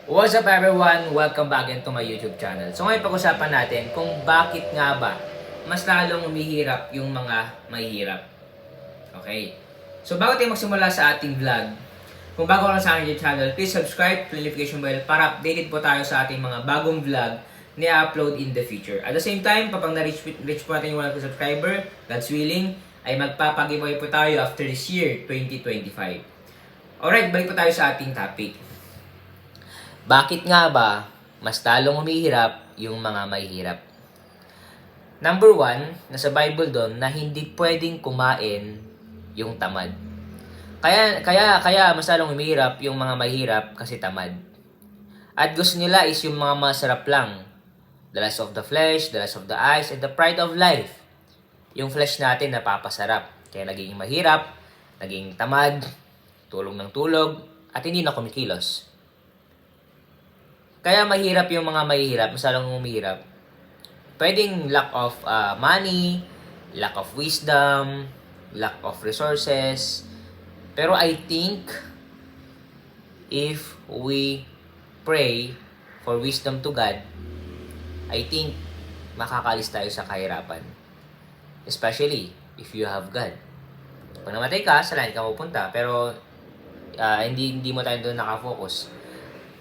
What's up everyone? Welcome back again to my YouTube channel. So ngayon pag-usapan natin kung bakit nga ba mas lalong umihirap yung mga mahihirap. Okay. So bago tayo magsimula sa ating vlog, kung bago ka lang sa aking YouTube channel, please subscribe, click notification bell para updated po tayo sa ating mga bagong vlog na i-upload in the future. At the same time, kapag na-reach po natin yung 100 subscriber, God's willing, ay magpapag-giveaway po tayo after this year, 2025. Alright, balik po tayo sa ating topic. Bakit nga ba mas lalong humihirap yung mga mahihirap? Number 1, nasa Bible doon na hindi pwedeng kumain yung tamad. Kaya mas lalong humihirap yung mga mahihirap kasi tamad. At gusto nila is yung mga masarap lang. The lust of the flesh, the lust of the eyes, and the pride of life. Yung flesh natin napapasarap. Kaya naging mahirap, naging tamad, tulog ng tulog, at hindi na kumikilos. Kaya mahirap yung mga mahihirap, mas lalong humihirap. Pwedeng lack of money, lack of wisdom, lack of resources. Pero I think, if we pray for wisdom to God, I think makakalis tayo sa kahirapan. Especially if you have God. Pag namatay ka, sa langit ka pupunta. Pero hindi mo tayo doon nakafocus.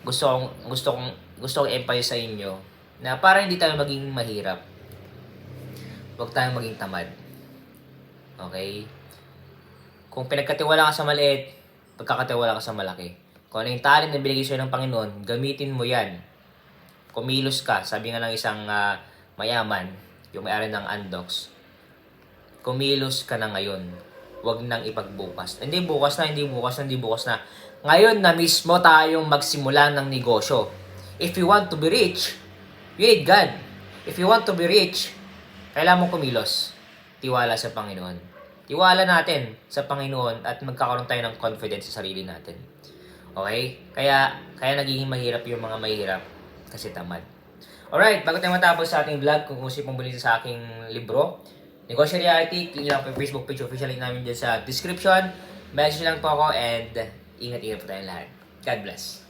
Gusto kong emphasize sa inyo na para hindi tayo maging mahirap, huwag tayong maging tamad. Okay? Kung pinagkatiwala ka sa maliit, pagkakatiwala ka sa malaki. Kung ano yung talent na binigay sa'yo ng Panginoon, gamitin mo yan. Kumilos ka. Sabi nga ng isang mayaman, yung may-ari ng Andox, kumilos ka na ngayon. Huwag nang ipagbukas. Hindi bukas na. Ngayon na mismo tayong magsimula ng negosyo. If you want to be rich, you need God. If you want to be rich, kailangan mong kumilos. Tiwala sa Panginoon. Tiwala natin sa Panginoon at magkakaroon tayo ng confidence sa sarili natin. Okay? Kaya nagiging mahirap yung mga mahirap kasi tamad. Alright, bago tayo matapos sa ating vlog, kung gusto pong bumili sa aking libro, Negosyo Reality, click nyo lang po yung Facebook page official link namin dyan sa description. Message lang po ako and ingat-ingat po tayong lahat. God bless.